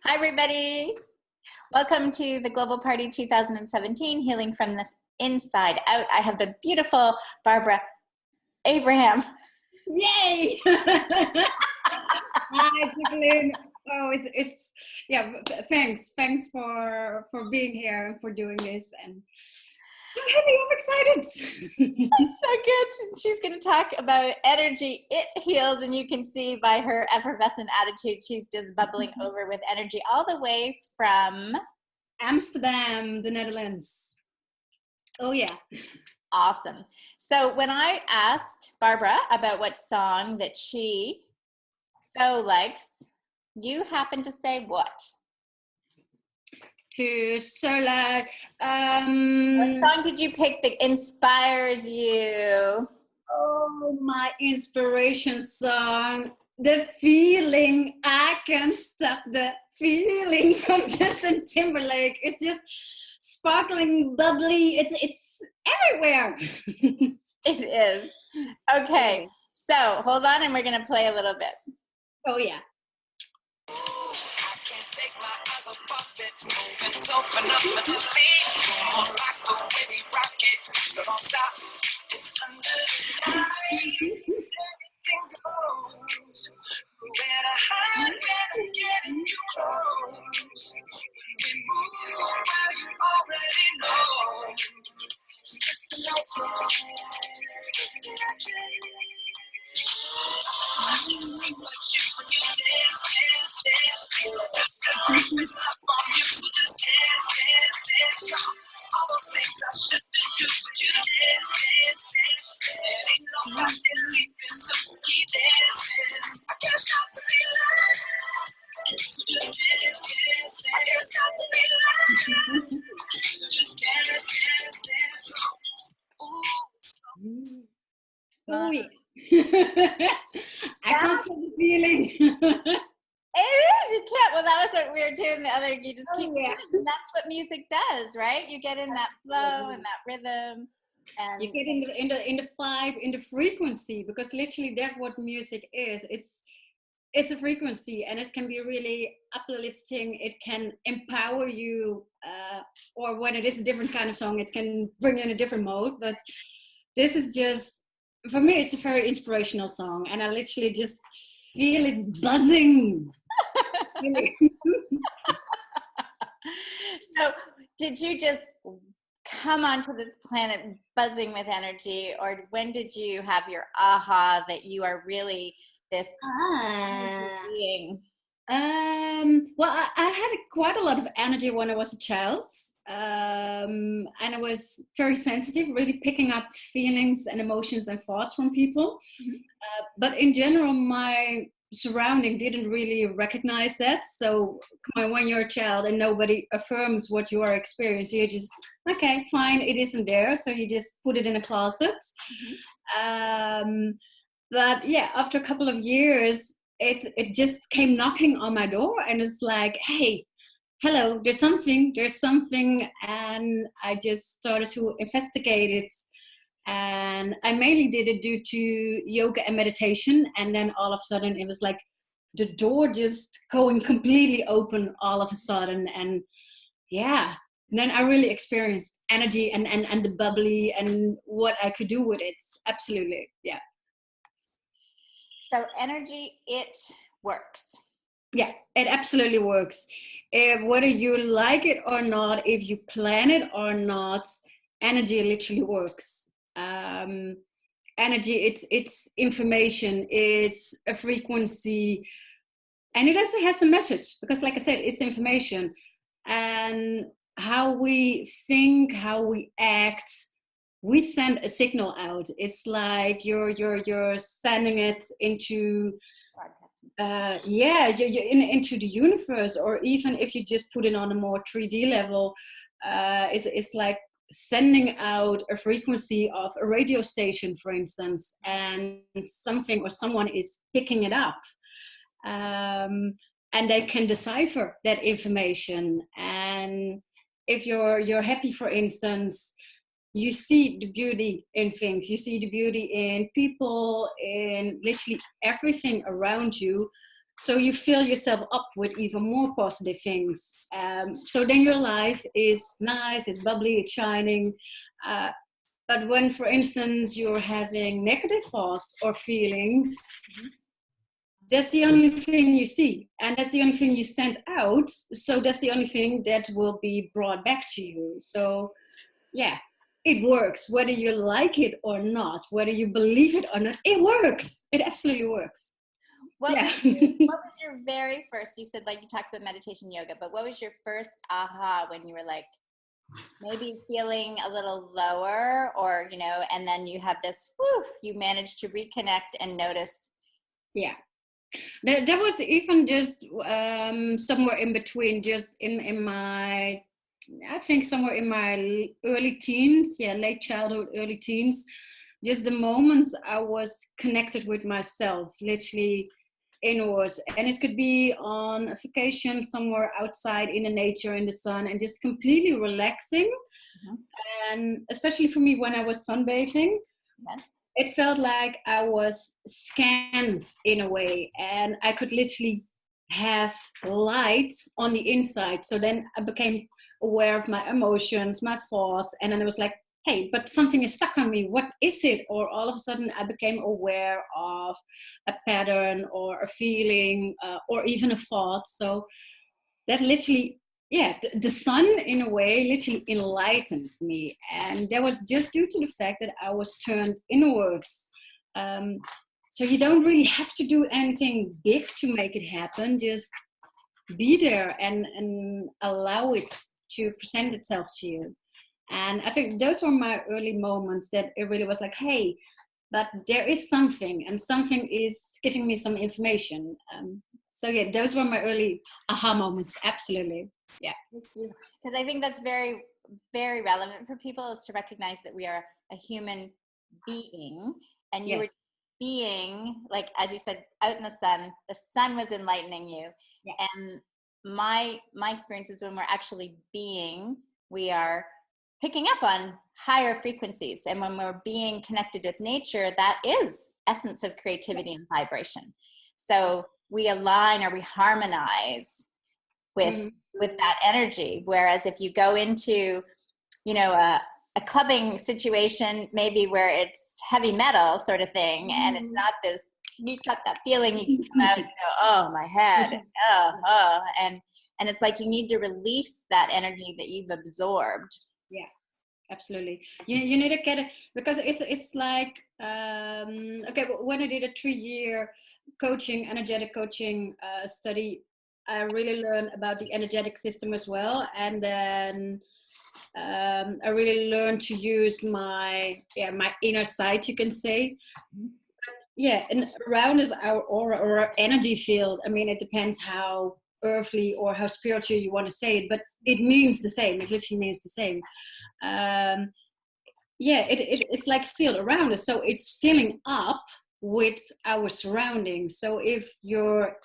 Hi, everybody. Welcome to the Global Party 2017, Healing from the Inside Out. I have the beautiful Barbara Abraham. Yay! Hi, Jacqueline. Oh, yeah. Thanks for being here and for doing this. And I'm happy. I'm excited. So good. She's going to talk about energy. It heals, and you can see by her effervescent attitude, she's just bubbling over with energy all the way from Amsterdam, the Netherlands. Oh yeah. Awesome. So when I asked Barbara about what song that she so likes, you happen to say what? What song did you pick that inspires you? Oh, my inspiration song, The Feeling. I Can't Stop the Feeling from Justin Timberlake. It's just sparkling, bubbly. It's everywhere. It is. Okay, so hold on and we're going to play a little bit. Oh, yeah. I can't take my eyes off it, moving so phenomenally. Come on, rock the way we rock it, so don't stop. It's under the lights, everything goes. Where to hide, when I'm getting you close. When we move, well, you already know. So just imagine, just imagine. I can see what you when you dance, dance, dance. Feel the rhythm up on you, so just dance, dance, dance. All those things I shouldn't do, but you dance, dance, dance. There ain't nobody leaving, so keep dancing. I can't stop the feeling, so just dance, dance, dance. I can't stop the feeling, so just dance, dance, dance. Ooh. Oh, yeah. I can't stop the feeling. You can't. Well, that was what we were doing the other. You just keep yeah. and that's what music does, right? You get in that flow and that rhythm, and you get in the vibe, in the frequency, because literally that's what music is. It's a frequency, and it can be really uplifting. It can empower you, or when it is a different kind of song, it can bring you in a different mode. But this is just, for me, it's a very inspirational song, and I literally just feel it buzzing. So did you just come onto this planet buzzing with energy, or when did you have your aha that you are really this being? Well, I had quite a lot of energy when I was a child, and I was very sensitive, really picking up feelings and emotions and thoughts from people. But in general, my surrounding didn't really recognize that. So when you're a child and nobody affirms what you are experiencing, you just, okay, fine, it isn't there, so you just put it in a closet. But yeah, after a couple of years, it just came knocking on my door, and it's like, hey, hello, there's something, and I just started to investigate it. And I mainly did it due to yoga and meditation, and then all of a sudden it was like the door just going completely open all of a sudden. And yeah, and then I really experienced energy and the bubbly and what I could do with it. Absolutely, yeah. So energy, it works. Yeah, it absolutely works. Whether you like it or not, if you plan it or not, energy literally works. Energy, it's information, it's a frequency, and it also has a message, because like I said, it's information. And how we think, how we act, we send a signal out. It's like you're sending it into into the universe, or even if you just put it on a more 3D level, it's like sending out a frequency of a radio station, for instance, and something or someone is picking it up, and they can decipher that information. And if you're happy, for instance, you see the beauty in things, you see the beauty in people, in literally everything around you. so you fill yourself up with even more positive things. So then your life is nice, it's bubbly, it's shining. But when, for instance, you're having negative thoughts or feelings, that's the only thing you see, and that's the only thing you send out. So that's the only thing that will be brought back to you. So yeah, it works, whether you like it or not, whether you believe it or not, it works. It absolutely works. What was your very first, you said, like, you talked about meditation, yoga, but what was your first aha when you were like maybe feeling a little lower, or, you know, and then you have this, you managed to reconnect and notice? Yeah. There was even just somewhere in between, just in my, I think somewhere in my early teens, late childhood, early teens, just the moments I was connected with myself, literally inwards. And it could be on a vacation somewhere outside in the nature, in the sun, and just completely relaxing. And especially for me, when I was sunbathing, it felt like I was scanned in a way, and I could literally have light on the inside. So then I became aware of my emotions, my thoughts, and then it was like, hey, but something is stuck on me. What is it? Or all of a sudden I became aware of a pattern or a feeling or even a thought. So that literally, the sun in a way literally enlightened me. And that was just due to the fact that I was turned inwards. So you don't really have to do anything big to make it happen. Just be there and allow it to present itself to you. And I think those were my early moments that it really was like, hey, but there is something, and something is giving me some information. So yeah, those were my early aha moments. Absolutely. Yeah. Because I think that's very, very relevant for people, is to recognize that we are a human being, and you were being, like, as you said, out in the sun was enlightening you. Yeah. And my experience is when we're actually being, we are picking up on higher frequencies. And when we're being connected with nature, that is essence of creativity and vibration. So we align, or we harmonize with that energy. Whereas if you go into, you know, a clubbing situation, maybe where it's heavy metal sort of thing, and it's not this, you got that feeling, you can come out and go, oh, my head, and it's like you need to release that energy that you've absorbed. Yeah, absolutely. You need to get it, because it's like, okay, when I did a 3-year energetic coaching study, I really learned about the energetic system as well. And then I really learned to use my inner side, you can say. Yeah, and around is our aura or our energy field. I mean, it depends how earthly or how spiritual you want to say it, but it means the same. It literally means the same. It's like field around us, so it's filling up with our surroundings. So if you're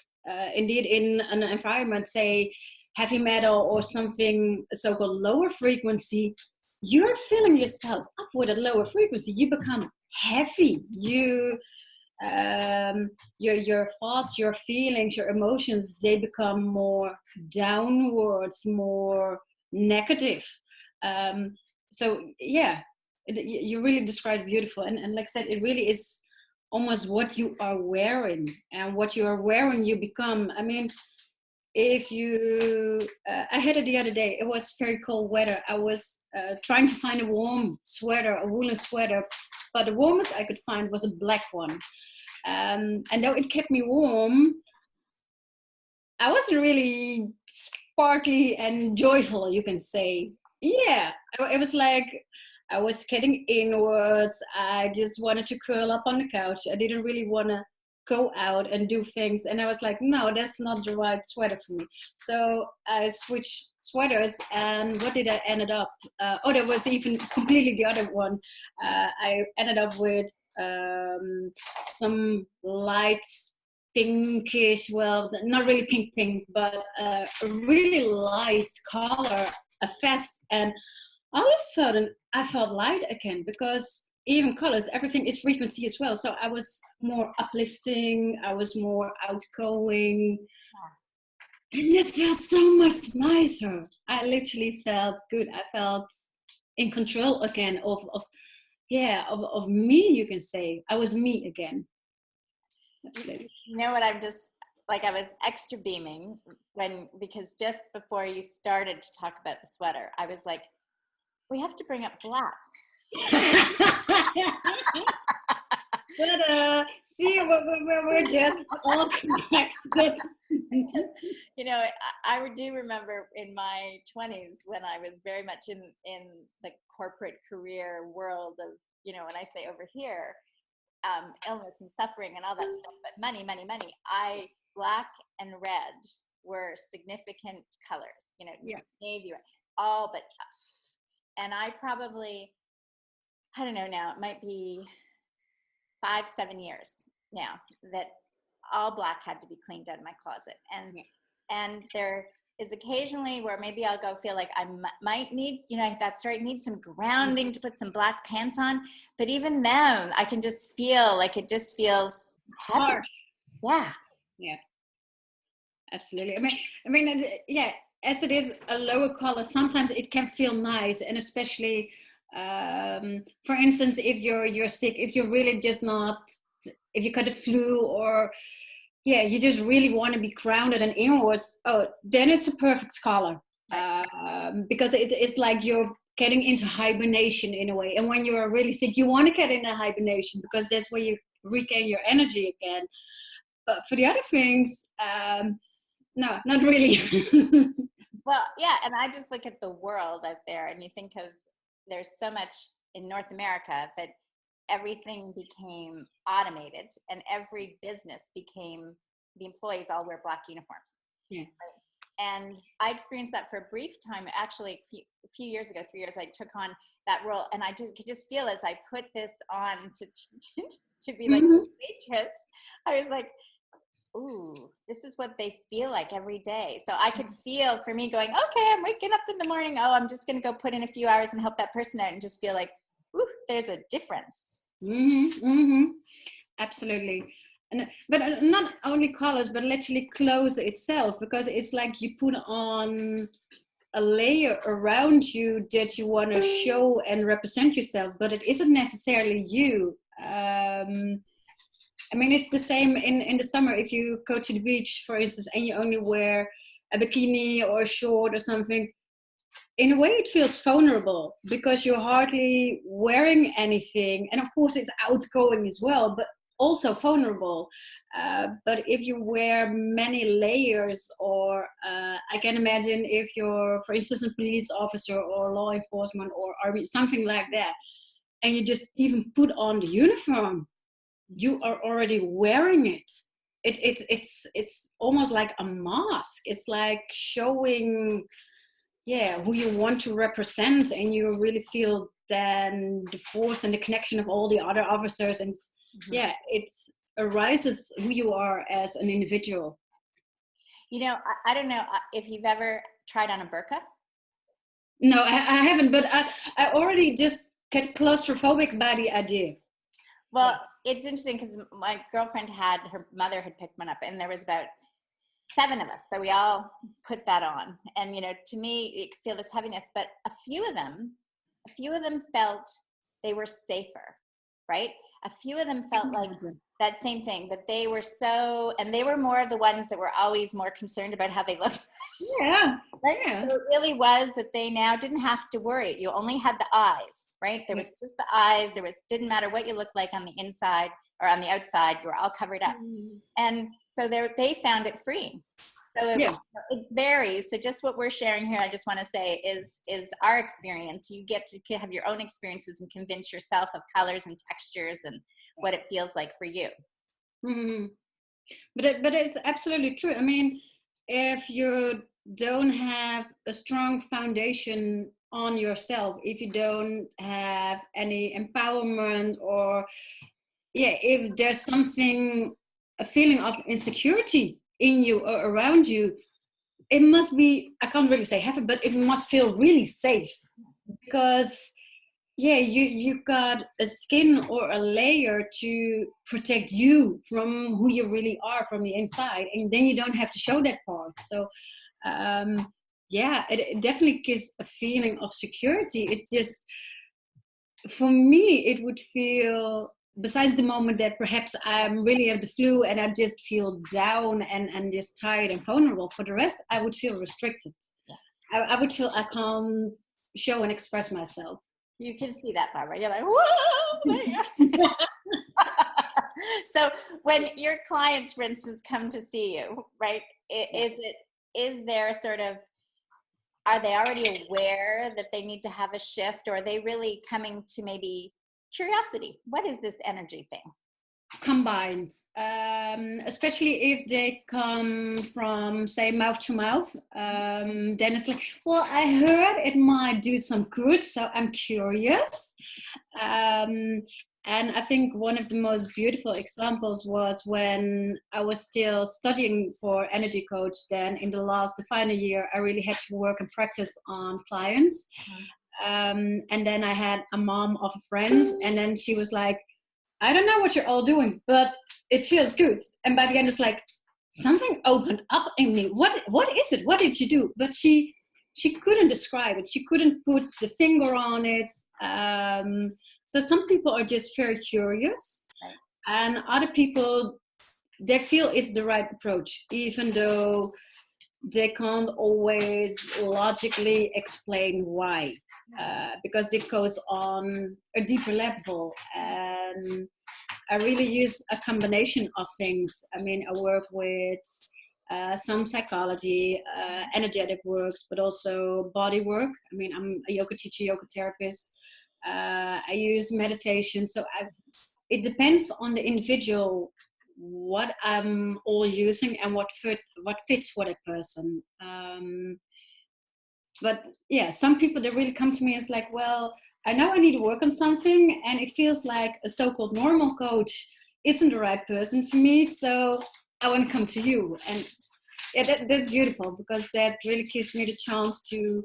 indeed in an environment, say heavy metal or something so-called lower frequency, you're filling yourself up with a lower frequency. You become heavy. Your thoughts, your feelings, your emotions, they become more downwards, more negative. So yeah, you really described beautiful. And like I said, it really is almost what you are wearing, and what you are wearing you become. I mean, if you I had it the other day, it was very cold weather. I was trying to find a warm sweater, a woolen sweater, but the warmest I could find was a black one. And though it kept me warm, I wasn't really sparkly and joyful, you can say. Yeah, it was like I was getting inwards. I just wanted to curl up on the couch. I didn't really want to go out and do things. And I was like, no, that's not the right sweater for me. So I switched sweaters, and what did I end up? There was even completely the other one. I ended up with some light pinkish, well, not really pink, but a really light color, a vest. And all of a sudden I felt light again, because even colors, everything is frequency as well. So I was more uplifting, I was more outgoing. And it felt so much nicer. I literally felt good. I felt in control again of me, you can say. I was me again. Absolutely. You know what, I'm just, like, I was extra beaming because just before you started to talk about the sweater, I was like, we have to bring up black. But see, we're just all connected. You know, I do remember in my 20s when I was very much in the corporate career world of, you know, when I say over here, illness and suffering and all that stuff, but money. Black and red were significant colors, you know, navy, all but, and I probably, I don't know now, it might be 5-7 years now that all black had to be cleaned out of my closet. And there is occasionally where maybe I'll go feel like I might need, you know, that's right, need some grounding to put some black pants on. But even then, I can just feel like it just feels heavy. Harsh. Yeah. Absolutely. I mean, yeah, as it is a lower color, sometimes it can feel nice, and especially, for instance, if you're sick, if you're really just not, if you got a flu, or you just really want to be grounded and inwards, then it's a perfect color, because it's like you're getting into hibernation in a way. And when you're really sick, you want to get into hibernation because that's where you regain your energy again. But for the other things, no, not really. Well, yeah, and I just look at the world out there, and you think of, there's so much in North America that everything became automated, and every business became, the employees all wear black uniforms. Yeah. Right? And I experienced that for a brief time. Actually, a few years ago, 3 years, I took on that role, and I could just feel as I put this on to be like a waitress, I was like, ooh, this is what they feel like every day. So I could feel, for me, going, okay, I'm waking up in the morning. Oh, I'm just going to go put in a few hours and help that person out, and just feel like, ooh, there's a difference. Absolutely. But not only colors, but literally clothes itself, because it's like you put on a layer around you that you want to show and represent yourself, but it isn't necessarily you. I mean, it's the same in the summer. If you go to the beach, for instance, and you only wear a bikini or a short or something, in a way it feels vulnerable because you're hardly wearing anything. And of course it's outgoing as well, but also vulnerable. But if you wear many layers, or I can imagine if you're, for instance, a police officer or law enforcement or army, something like that, and you just even put on the uniform, you are already wearing it. It's almost like a mask. It's like showing, who you want to represent, and you really feel then the force and the connection of all the other officers, and it arises who you are as an individual. You know, I don't know if you've ever tried on a burqa. No, I haven't, but I already just get claustrophobic by the idea. Well, it's interesting because my girlfriend her mother had picked one up, and there was about 7 of us. So we all put that on. And, you know, to me, you could feel this heaviness, but a few of them felt they were safer, right? A few of them felt like that same thing, that they were and they were more of the ones that were always more concerned about how they looked. Yeah. Right? Yeah. So it really was that they now didn't have to worry. You only had the eyes, right? There was just the eyes. Didn't matter what you looked like on the inside or on the outside, you were all covered up. And so they found it freeing. So it varies. So just what we're sharing here, I just want to say is our experience. You get to have your own experiences and convince yourself of colors and textures and what it feels like for you. But it's absolutely true. I mean, if you don't have a strong foundation on yourself, if you don't have any empowerment, or if there's a feeling of insecurity in you or around you, it must be, I can't really say heaven, but it must feel really safe, because you got a skin or a layer to protect you from who you really are from the inside, and then you don't have to show that part. So it definitely gives a feeling of security. It's just, for me, it would feel, besides the moment that perhaps I really have the flu and I just feel down and just tired and vulnerable, for the rest I would feel restricted. I would feel I can't show and express myself. You can see that, Barbara. You're like, whoa! So when your clients, for instance, come to see you, right? Is there sort of, are they already aware that they need to have a shift, or are they really coming to maybe curiosity? What is this energy thing? Combined, especially if they come from, say, mouth to mouth, then it's like, well, I heard it might do some good, so I'm curious. And I think one of the most beautiful examples was when I was still studying for energy coach. Then in the final year, I really had to work and practice on clients. And then I had a mom of a friend, and then she was like, I don't know what you're all doing, but it feels good. And by the end, it's like something opened up in me. What is it? What did you do? But she couldn't describe it. She couldn't put the finger on it. So some people are just very curious, and other people, they feel it's the right approach, even though they can't always logically explain why. Because it goes on a deeper level, and I really use a combination of things. I mean, I work with some psychology, energetic works, but also body work. I mean, I'm a yoga teacher, yoga therapist. I use meditation. So it depends on the individual what I'm all using and what fits for that person. But yeah, some people, they really come to me, it's like, well, I know I need to work on something, and it feels like a so-called normal coach isn't the right person for me, so I want to come to you. And yeah, that's beautiful, because that really gives me the chance to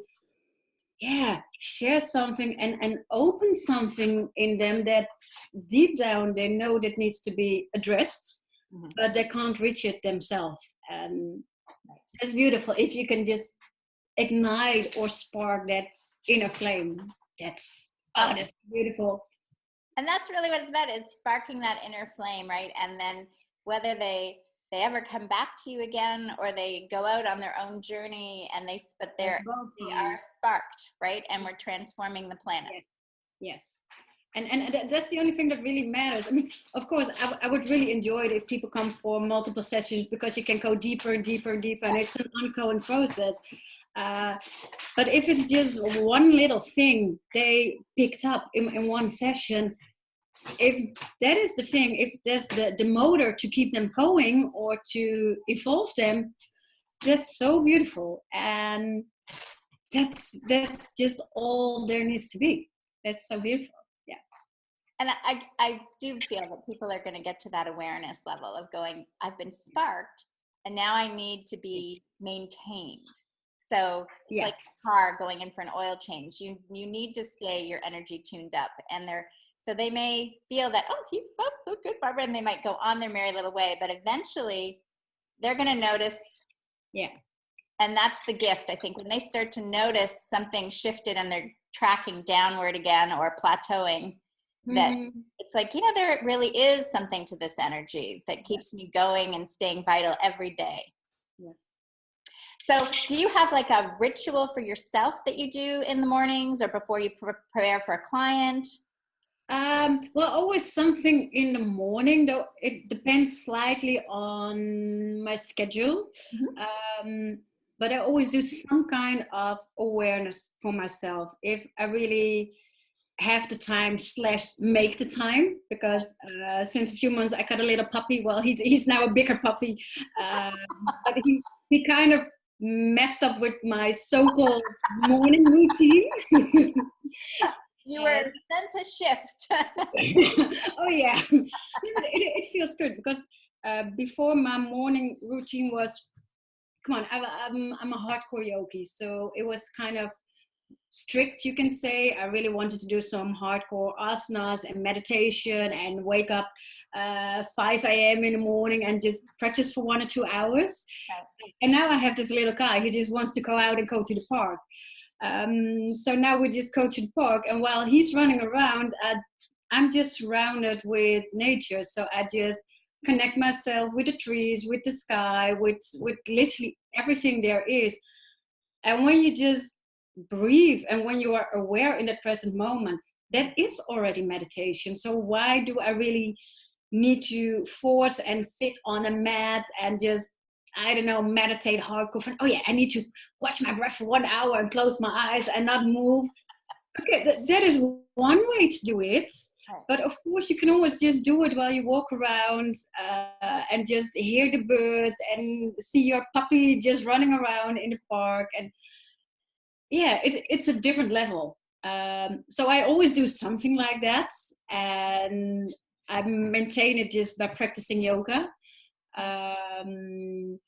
share something and open something in them that deep down they know that needs to be addressed, but they can't reach it themselves. And it's beautiful if you can just ignite or spark that inner flame. That's beautiful. And that's really what it's about. It's sparking that inner flame, right? And then whether they ever come back to you again, or they go out on their own journey, and they are sparked, right? And we're transforming the planet. Yes. And that's the only thing that really matters. I mean, of course, I would really enjoy it if people come for multiple sessions, because you can go deeper and deeper and deeper, and it's an ongoing process. But if it's just one little thing they picked up in one session, if that is the thing, if there's the motor to keep them going or to evolve them, that's so beautiful. And that's just all there needs to be. That's so beautiful. Yeah. And I do feel that people are going to get to that awareness level of going, I've been sparked, and now I need to be maintained. So it's like a car going in for an oil change. You need to stay your energy tuned up. And so they may feel that, oh, he felt so good, Barbara, and they might go on their merry little way, but eventually they're going to notice. Yeah. And that's the gift, I think, when they start to notice something shifted and they're tracking downward again or plateauing, that it's like, there really is something to this energy that keeps me going and staying vital every day. Yes. So do you have like a ritual for yourself that you do in the mornings or before you prepare for a client? Well, always something in the morning, though it depends slightly on my schedule. But I always do some kind of awareness for myself if I really have the time / make the time, because since a few months I got a little puppy. Well, he's now a bigger puppy, but he kind of messed up with my so-called morning routine. You were sent to shift. Oh yeah, it feels good, because before my morning routine was, come on, I'm a hardcore yogi, so it was kind of strict, you can say. I really wanted to do some hardcore asanas and meditation and wake up 5 a.m. in the morning and just practice for 1 or 2 hours. And now I have this little guy. He just wants to go out and go to the park. So now we just go to the park, and while he's running around, I'm just surrounded with nature. So I just connect myself with the trees, with the sky, with literally everything there is. And when you just breathe and when you are aware in the present moment, that is already meditation. So why do I really need to force and sit on a mat and just, I don't know, meditate hardcore? Oh yeah, I need to watch my breath for 1 hour and close my eyes and not move. Okay, that is one way to do it. But of course, you can always just do it while you walk around and just hear the birds and see your puppy just running around in the park. And yeah, it's a different level. So I always do something like that. And I maintain it just by practicing yoga. And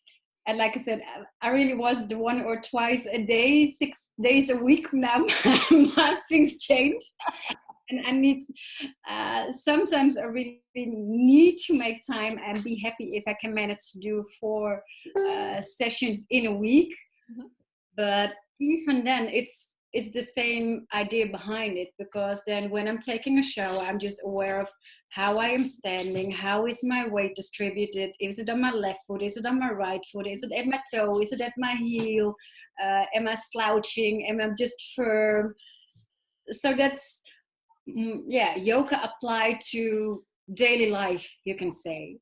like I said, I really was the 1 or twice a day, 6 days a week. Now my things changed. And I need, sometimes I really need to make time and be happy if I can manage to do 4 sessions in a week. Mm-hmm. But even then, it's the same idea behind it, because then when I'm taking a shower, I'm just aware of how I am standing, how is my weight distributed, is it on my left foot, is it on my right foot, is it at my toe, is it at my heel, am I slouching, am I just firm? So that's, yoga applied to daily life, you can say.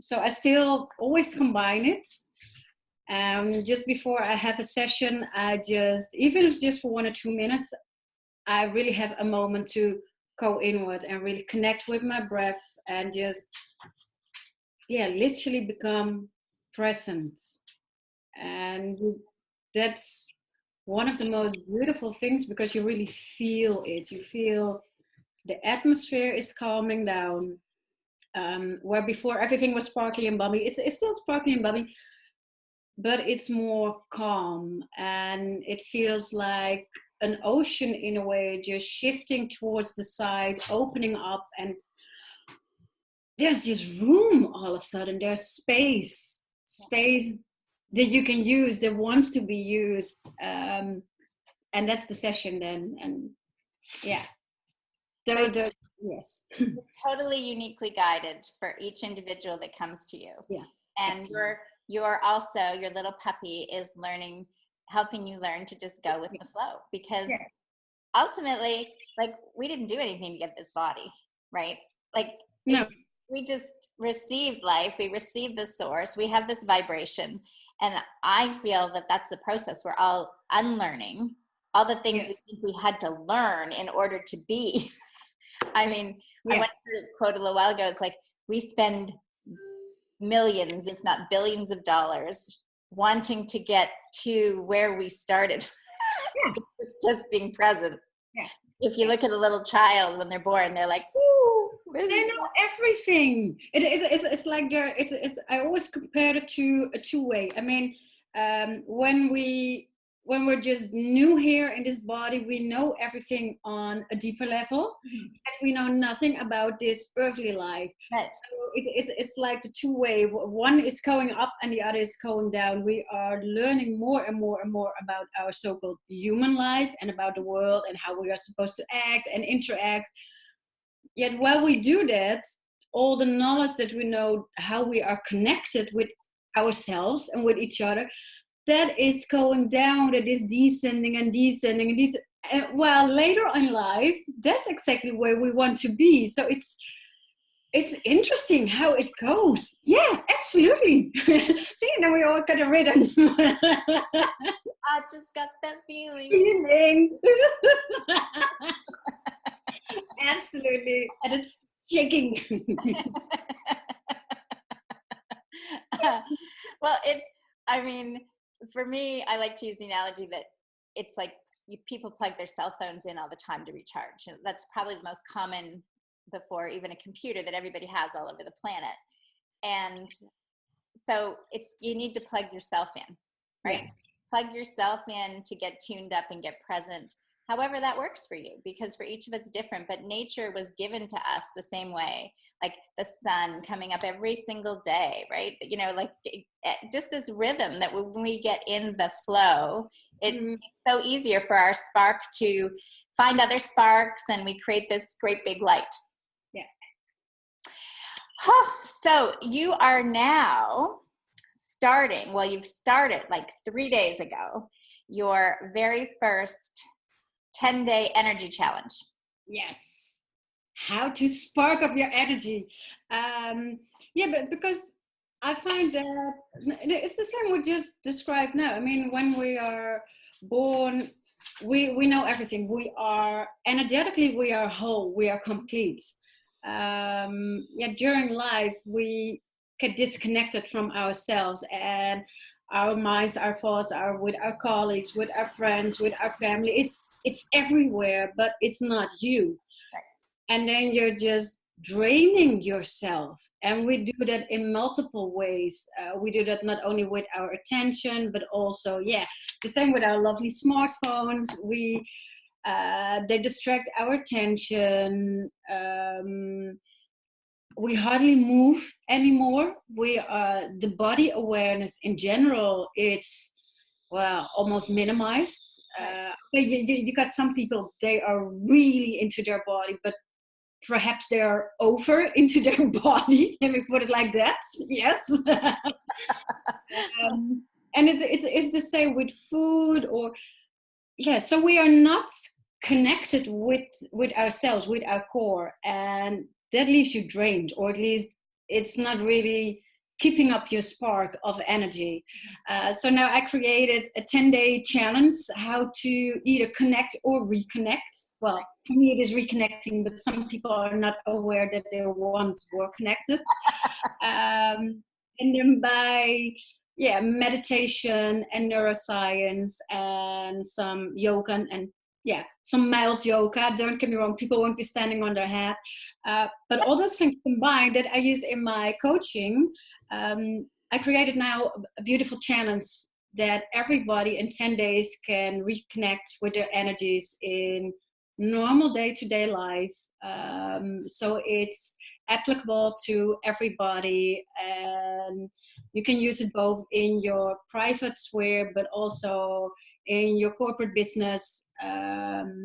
So I still always combine it. Just before I have a session, I just, even if it's just for 1 or 2 minutes, I really have a moment to go inward and really connect with my breath and just, literally become present. And that's one of the most beautiful things, because you really feel it. You feel the atmosphere is calming down. Where before everything was sparkly and bubbly, it's still sparkly and bubbly, but it's more calm, and it feels like an ocean in a way, just shifting towards the side, opening up, and there's this room all of a sudden. There's space that you can use, that wants to be used, and that's the session then. And yeah, yes. Totally uniquely guided for each individual that comes to you. Yeah, and you're also, your little puppy is helping you learn to just go with the flow, because ultimately, like, we didn't do anything to get this body, right? Like, no. We just received life, we received the source, we have this vibration, and I feel that that's the process. We're all unlearning all the things we think we had to learn in order to be. I mean, I went through a quote a little while ago. It's like, we spend millions, if not billions of dollars wanting to get to where we started. It's just being present. Yeah. If you look at a little child when they're born, they're like, "Woo, they know everything." It's like I always compare it to a two-way. I mean, when we're just new here in this body, we know everything on a deeper level, but we know nothing about this earthly life. Right. So it's like the two-way. One is going up and the other is going down. We are learning more and more and more about our so-called human life and about the world and how we are supposed to act and interact. Yet while we do that, all the knowledge that we know, how we are connected with ourselves and with each other, that is going down, that is descending and descending and descending. And while later in life, that's exactly where we want to be. So it's interesting how it goes. Yeah, absolutely. See, now we all got a rhythm. I just got that feeling. Absolutely. And it's shaking. Well, I mean, for me, I like to use the analogy that it's like people plug their cell phones in all the time to recharge. That's probably the most common before even a computer that everybody has all over the planet. And so you need to plug yourself in, right? plug yourself in to get tuned up and get present, however that works for you, because for each of it's different. But nature was given to us the same way, like the sun coming up every single day, right? You know, like just this rhythm that when we get in the flow, it makes so easier for our spark to find other sparks, and we create this great big light. Yeah. So you are now starting, well, you've started like 3 days ago, your very first 10-day energy challenge. Yes. How to spark up your energy. But because I find that it's the same we just described now. I mean, when we are born, we know everything. We are energetically, we are whole, we are complete. During life, we get disconnected from ourselves, and our minds, our thoughts are with our colleagues, with our friends, with our family. It's everywhere, but it's not you. Right. And then you're just draining yourself. And we do that in multiple ways. We do that not only with our attention, but also, the same with our lovely smartphones. They distract our attention. We hardly move anymore. The body awareness in general, it's almost minimized. You got some people, they are really into their body, but perhaps they are over into their body. Let me put it like that. Yes. And it's the same with food, or so we are not connected with ourselves, with our core, and that leaves you drained, or at least it's not really keeping up your spark of energy. So now I created a 10-day challenge, how to either connect or reconnect. Well, for me it is reconnecting, but some people are not aware that they once were connected. And then by meditation and neuroscience and some yoga and some mild yoga. Don't get me wrong, people won't be standing on their head. But all those things combined that I use in my coaching, I created now a beautiful challenge that everybody in 10 days can reconnect with their energies in normal day-to-day life. So it's applicable to everybody, and you can use it both in your private sphere, but also in your corporate business,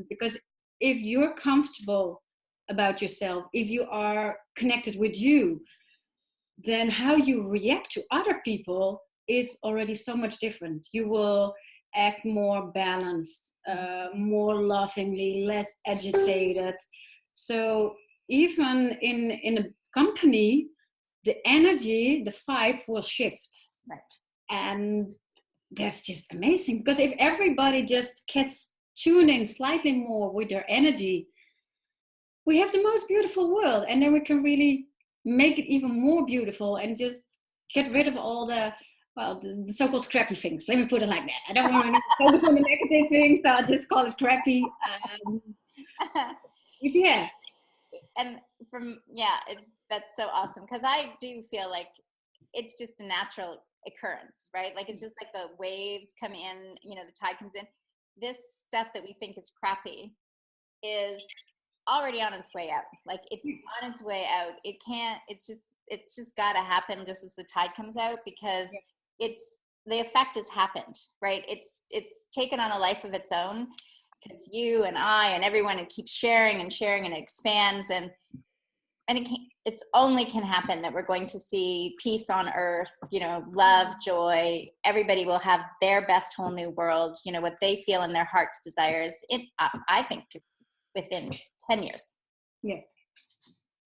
because if you're comfortable about yourself, if you are connected with you, then how you react to other people is already so much different. You will act more balanced, more lovingly, less agitated. So even in a company, the energy, the vibe will shift. Right. And that's just amazing, because if everybody just gets tuned in slightly more with their energy, we have the most beautiful world, and then we can really make it even more beautiful and just get rid of all the so-called crappy things. Let me put it like that. I don't want to focus on the negative things, so I'll just call it crappy. And that's so awesome, because I do feel like it's just a natural occurrence, right? Like it's just like the waves come in, the tide comes in. This stuff that we think is crappy is already on its way out. Like it's on its way out. It's just got to happen just as the tide comes out, because the effect has happened, right? It's taken on a life of its own, because you and I and everyone, it keeps sharing and it expands, and it only can happen that we're going to see peace on earth, love, joy. Everybody will have their best whole new world, what they feel in their heart's desires. I think within 10 years. Yeah,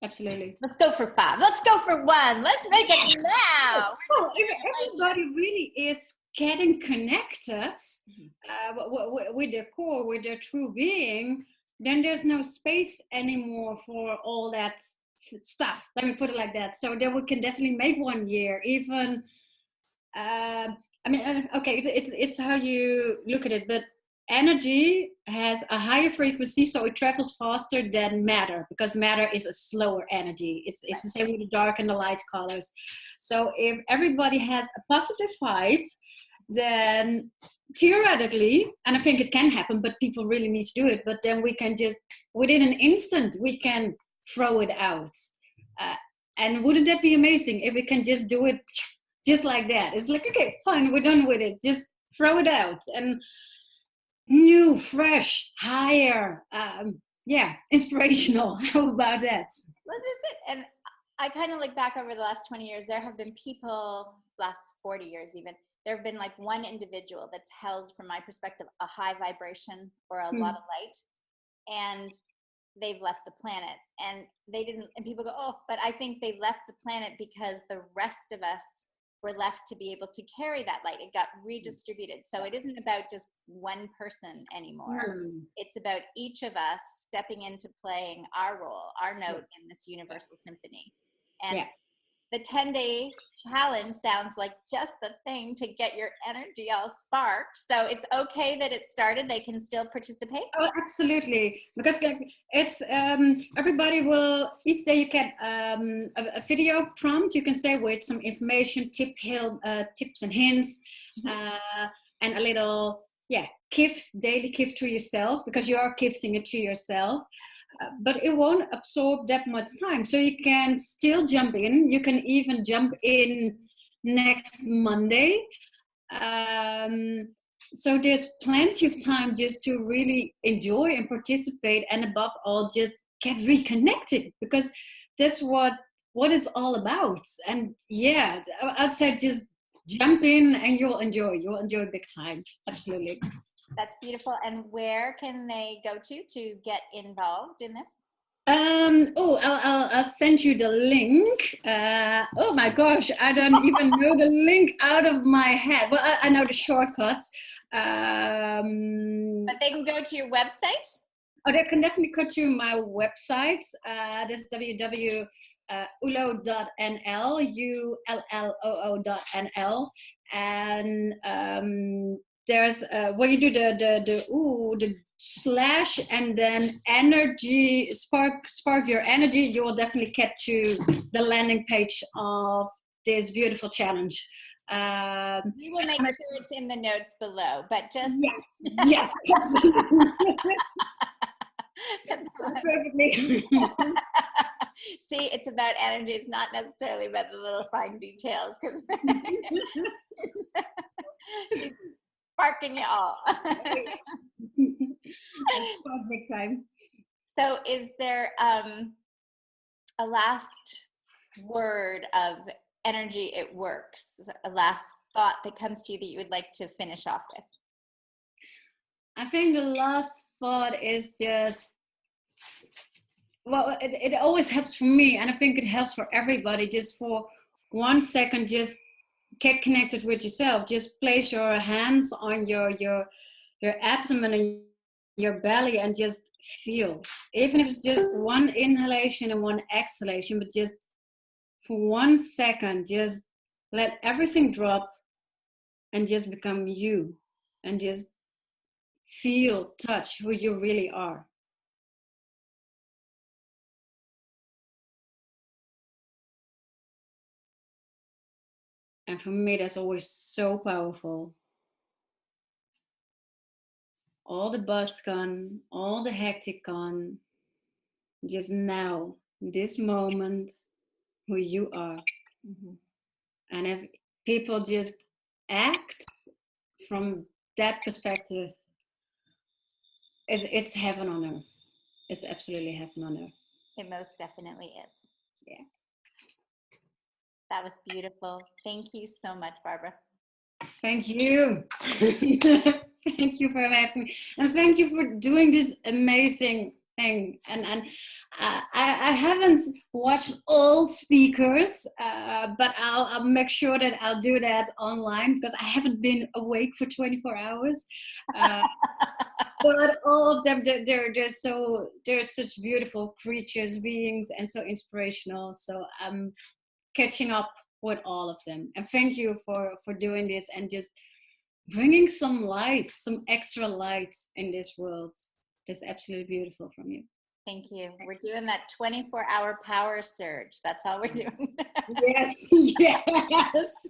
absolutely. Let's go for 5. Let's go for 1. Let's make it now. If everybody really is getting connected with their core, with their true being, then there's no space anymore for all that stuff. Let me put it like that. So then we can definitely make 1 year, even. It's how you look at it, but energy has a higher frequency, so it travels faster than matter, because matter is a slower energy. It's the same with the dark and the light colors. So if everybody has a positive vibe, then theoretically, and I think it can happen, but people really need to do it. But then we can just, within an instant, we can throw it out. And wouldn't that be amazing if we can just do it just like that? It's like, okay, fine, we're done with it. Just throw it out. And new, fresh, higher, inspirational. How about that? What is it? And I kind of look back over the last 20 years, there have been people, last 40 years even, there have been like one individual that's held, from my perspective, a high vibration or a lot of light, and they've left the planet. And they didn't, and people go, oh, but I think they left the planet because the rest of us were left to be able to carry that light. It got redistributed. So it isn't about just one person anymore. It's about each of us stepping into playing our role, our note in this Universal Symphony. And the 10-day challenge sounds like just the thing to get your energy all sparked. So it's okay that it started. They can still participate. Oh, absolutely. Because it's everybody will, each day you get a video prompt, you can say, with some information, tips and hints, and a little daily gift to yourself, because you are gifting it to yourself. But it won't absorb that much time. So you can still jump in. You can even jump in next Monday. So there's plenty of time just to really enjoy and participate, and above all, just get reconnected, because that's what it's all about. And I'd say just jump in and you'll enjoy big time. Absolutely. That's beautiful. And where can they go to get involved in this? I'll send you the link. Oh my gosh, I don't even know the link out of my head. Well, I know the shortcuts. But they can go to your website? Oh, they can definitely go to my website. That's www.ulloo.nl, ulloo.nl. And there's when you do the slash and then energy, spark your energy, you will definitely get to the landing page of this beautiful challenge. You will make sure it's in the notes below, but just yes perfectly. See, it's about energy. It's not necessarily about the little fine details, because she's sparking you all. Big time. So is there a last word of energy it works, a last thought that comes to you that you would like to finish off with? I think the last thought is just, well, it always helps for me, and I think it helps for everybody, just for 1 second, just get connected with yourself. Just place your hands on your abdomen and your belly and just feel. Even if it's just one inhalation and one exhalation, but just for 1 second, just let everything drop and just become you, and just feel, touch who you really are. And for me, that's always so powerful. All the buzz gone, all the hectic gone. Just now, this moment, who you are. And if people just act from that perspective, it's heaven on earth. It's absolutely heaven on earth. It most definitely is. Yeah. That was beautiful. Thank you so much, Barbara. Thank you. Thank you for having me. And thank you for doing this amazing thing. And I haven't watched all speakers, but I'll make sure that I'll do that online, because I haven't been awake for 24 hours. But all of them, they're such beautiful creatures, beings, and so inspirational. So I'm catching up with all of them. And thank you for doing this and just bringing some light, some extra light in this world. It's absolutely beautiful from you. Thank you. We're doing that 24-hour power surge. That's all we're doing. Yes, yes.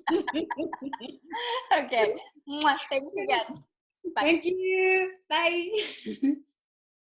Okay. Mwah. Thank you again. Bye. Thank you. Bye.